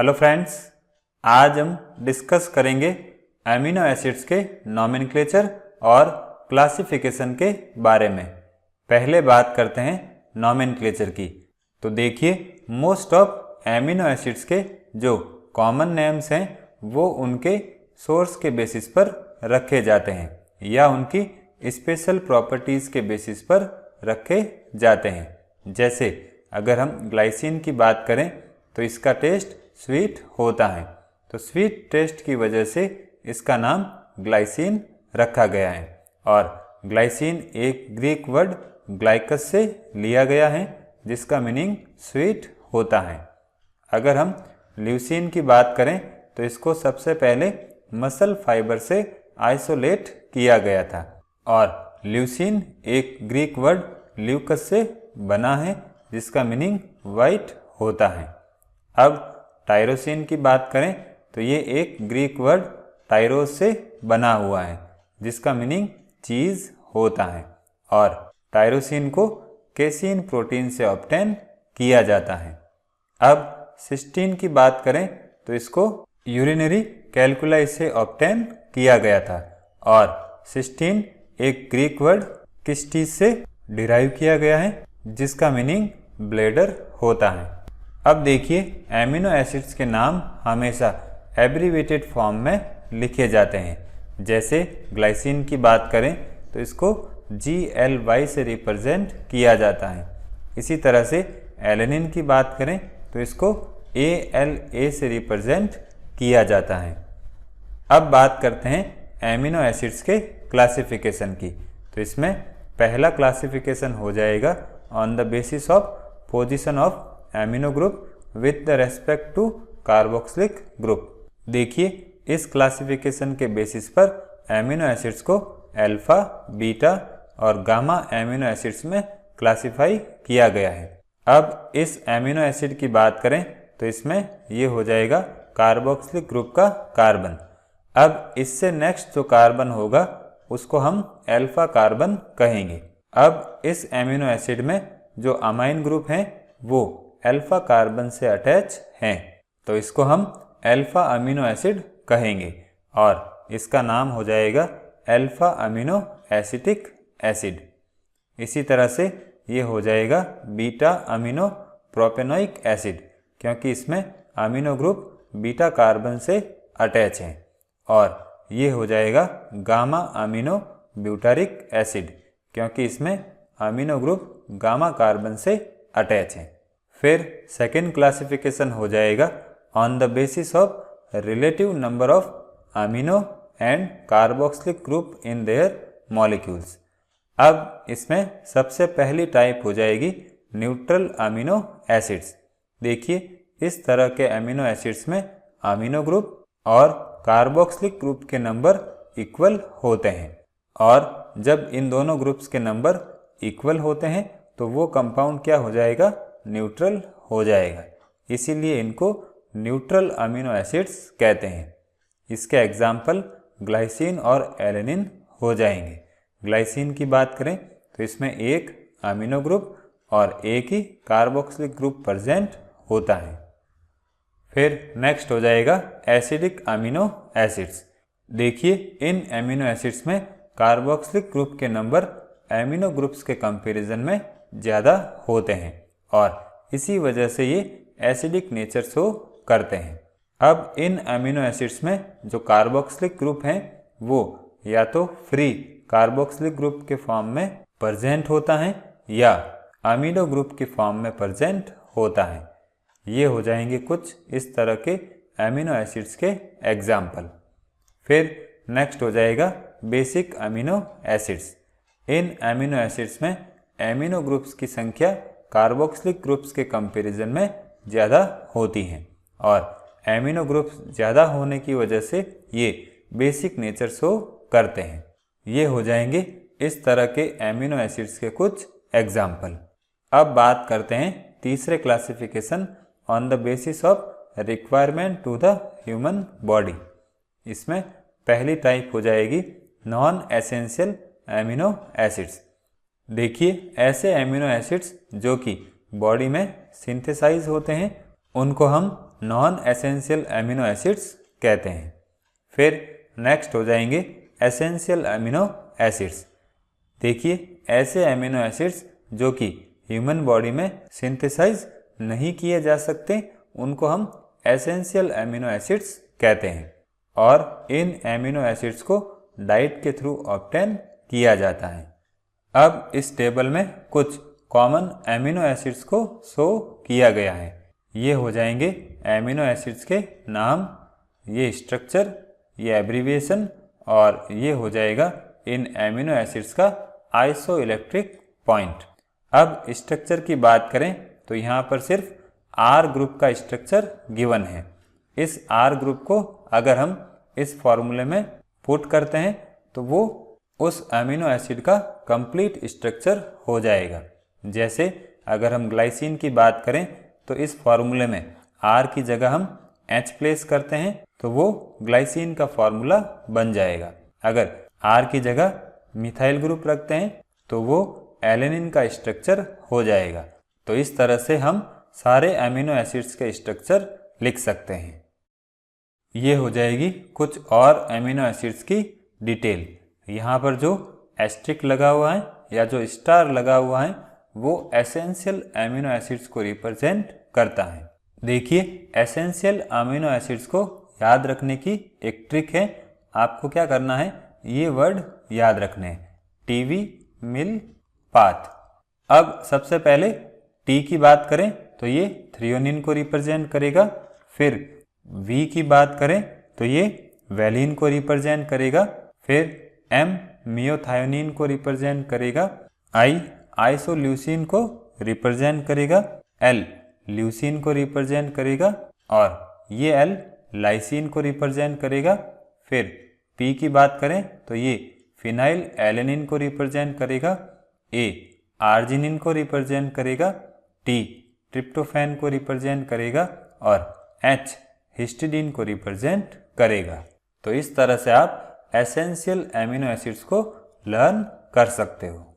Hello friends, आज हम discuss करेंगे अमीनो एसिड्स के नॉमेनक्लेचर और क्लासिफिकेशन के बारे में। पहले बात करते हैं नॉमेनक्लेचर की। तो देखिए, मोस्ट ऑफ अमीनो एसिड्स के जो कॉमन नेम्स हैं वो उनके सोर्स के बेसिस पर रखे जाते हैं या उनकी स्पेशल प्रॉपर्टीज़ के बेसिस पर रखे जाते हैं। जैसे अगर हम ग्लाइसिन की बात करें तो इसका टेस्ट स्वीट होता है, तो स्वीट टेस्ट की वजह से इसका नाम ग्लाइसिन रखा गया है। और ग्लाइसिन एक ग्रीक वर्ड ग्लाइकस से लिया गया है जिसका मीनिंग स्वीट होता है। अगर हम ल्यूसीन की बात करें तो इसको सबसे पहले मसल फाइबर से आइसोलेट किया गया था और ल्यूसीन एक ग्रीक वर्ड ल्यूकस से बना है जिसका मीनिंग वाइट होता है। अब टायरोसिन की बात करें तो ये एक ग्रीक वर्ड टायरोस से बना हुआ है जिसका मीनिंग चीज़ होता है और टायरोसिन को केसीन प्रोटीन से ऑब्टेन किया जाता है। अब सिस्टीन की बात करें तो इसको यूरिनरी कैलकुलाई से ऑब्टेन किया गया था और सिस्टीन एक ग्रीक वर्ड किस्टिस से डिराइव किया गया है जिसका मीनिंग ब्लेडर होता है। अब देखिए, एमिनो एसिड्स के नाम हमेशा एब्रीवेटेड फॉर्म में लिखे जाते हैं। जैसे ग्लाइसिन की बात करें तो इसको GLY से रिप्रेजेंट किया जाता है। इसी तरह से एलेनिन की बात करें तो इसको ALA से रिप्रेजेंट किया जाता है। अब बात करते हैं एमिनो एसिड्स के क्लासिफिकेशन की। तो इसमें पहला क्लासिफिकेशन हो जाएगा on the basis of position of amino group with the respect to carboxylic group. देखिए, इस क्लासिफिकेशन के बेसिस पर एमिनो एसिड्स को अल्फा, बीटा और गामा एमिनो एसिड्स में क्लासिफाई किया गया है। अब इस एमिनो एसिड की बात करें तो इसमें ये हो जाएगा कार्बोक्सिलिक ग्रुप का कार्बन। अब इससे नेक्स्ट जो कार्बन होगा उसको हम अल्फा कार्बन कहेंगे। अब इस एमिनो एसिड में जो अमाइन ग्रुप हैं वो अल्फा कार्बन से अटैच हैं, तो इसको हम अल्फा अमीनो एसिड कहेंगे और इसका नाम हो जाएगा अल्फा अमीनो एसिटिक एसिड। इसी तरह से ये हो जाएगा बीटा अमीनो प्रोपेनोइक एसिड क्योंकि इसमें अमीनो ग्रुप बीटा कार्बन से अटैच हैं, और ये हो जाएगा गामा अमीनो ब्यूटारिक एसिड क्योंकि इसमें अमीनो ग्रुप गामा कार्बन से अटैच हैं। फिर सेकेंड क्लासिफिकेशन हो जाएगा on the basis of relative number of amino and carboxylic group in their molecules. अब इसमें सबसे पहली टाइप हो जाएगी न्यूट्रल अमीनो एसिड्स। देखिए, इस तरह के अमीनो एसिड्स में अमीनो ग्रुप और कार्बोक्सिलिक ग्रुप के नंबर इक्वल होते हैं, और जब इन दोनों ग्रुप्स के नंबर इक्वल होते हैं तो वो कंपाउंड क्या हो जाएगा, न्यूट्रल हो जाएगा। इसीलिए इनको न्यूट्रल अमीनो एसिड्स कहते हैं। इसके एग्जाम्पल ग्लाइसिन और एलेनिन हो जाएंगे। ग्लाइसिन की बात करें तो इसमें एक अमीनो ग्रुप और एक ही कार्बोक्सिलिक ग्रुप प्रेजेंट होता है। फिर नेक्स्ट हो जाएगा एसिडिक अमीनो एसिड्स। देखिए, इन अमीनो एसिड्स में कार्बोक्सिलिक ग्रुप के नंबर अमीनो ग्रुप्स के कंपैरिजन में ज़्यादा होते हैं और इसी वजह से ये एसिडिक नेचर शो करते हैं। अब इन अमीनो एसिड्स में जो कार्बोक्सिलिक ग्रुप हैं वो या तो फ्री कार्बोक्सिलिक ग्रुप के फॉर्म में प्रेजेंट होता है या अमीनो ग्रुप के फॉर्म में प्रेजेंट होता है। ये हो जाएंगे कुछ इस तरह के अमीनो एसिड्स के एग्जाम्पल। फिर नेक्स्ट हो जाएगा बेसिक अमीनो एसिड्स। इन अमीनो एसिड्स में एमिनो ग्रुप्स की संख्या कार्बोक्सिलिक ग्रुप्स के कंपैरिजन में ज़्यादा होती हैं और एमिनो ग्रुप्स ज़्यादा होने की वजह से ये बेसिक नेचर शो करते हैं। ये हो जाएंगे इस तरह के एमिनो एसिड्स के कुछ एग्जाम्पल। अब बात करते हैं तीसरे classification on the basis of requirement to the human body. इसमें पहली टाइप हो जाएगी नॉन एसेंशियल एमिनो एसिड्स। देखिए, ऐसे एमिनो एसिड्स जो कि बॉडी में सिंथेसाइज होते हैं उनको हम नॉन एसेंशियल एमिनो एसिड्स कहते हैं। फिर नेक्स्ट हो जाएंगे एसेंशियल एमिनो एसिड्स। देखिए ऐसे एमिनो एसिड्स जो कि ह्यूमन बॉडी में सिंथेसाइज नहीं किए जा सकते उनको हम एसेंशियल एमिनो एसिड्स कहते हैं और इन एमिनो एसिड्स को डाइट के थ्रू ऑब्टेन किया जाता है। अब इस टेबल में कुछ कॉमन एमिनो एसिड्स को शो किया गया है। ये हो जाएंगे एमिनो एसिड्स के नाम, ये स्ट्रक्चर, ये एब्रीविएशन और ये हो जाएगा इन एमिनो एसिड्स का आइसोइलेक्ट्रिक पॉइंट। अब स्ट्रक्चर की बात करें तो यहाँ पर सिर्फ R ग्रुप का स्ट्रक्चर गिवन है। इस R ग्रुप को अगर हम इस फॉर्मूले में पुट करते हैं तो वो उस अमीनो एसिड का कंप्लीट स्ट्रक्चर हो जाएगा। जैसे अगर हम ग्लाइसिन की बात करें तो इस फॉर्मूले में R की जगह हम H प्लेस करते हैं तो वो ग्लाइसिन का फॉर्मूला बन जाएगा। अगर R की जगह मिथाइल ग्रुप रखते हैं तो वो एलेनिन का स्ट्रक्चर हो जाएगा। तो इस तरह से हम सारे अमीनो एसिड्स के स्ट्रक्चर लिख सकते हैं। ये हो जाएगी कुछ और अमीनो एसिड्स की डिटेल। यहाँ पर जो एस्ट्रिक लगा हुआ है या जो स्टार लगा हुआ है वो एसेंशियल अमीनो एसिड्स को रिप्रेजेंट करता है। देखिए एसेंशियल अमीनो एसिड्स को याद रखने की एक ट्रिक है। आपको क्या करना है, ये वर्ड याद रखने हैं, टीवी, मिल, पाथ। अब सबसे पहले टी की बात करें तो ये थ्रियोनिन को रिप्रेजेंट करेगा। फिर वी की बात करें तो ये वैलिन को रिप्रेजेंट करेगा। फिर एम मियोथायोनिन को रिप्रेजेंट करेगा। आई आइसोल्यूसिन को रिप्रेजेंट करेगा। एल ल्यूसिन को रिप्रेजेंट करेगा और ये एल लाइसिन को रिप्रेजेंट करेगा। फिर पी की बात करें तो ये फिनाइल एलेनिन को रिप्रेजेंट करेगा। ए आर्जिनिन को रिप्रेजेंट करेगा। टी ट्रिप्टोफैन को रिप्रेजेंट करेगा और एच हिस्टिडीन को रिप्रेजेंट करेगा। तो इस तरह से आप एसेंशियल एमिनो एसिड्स को लर्न कर सकते हो।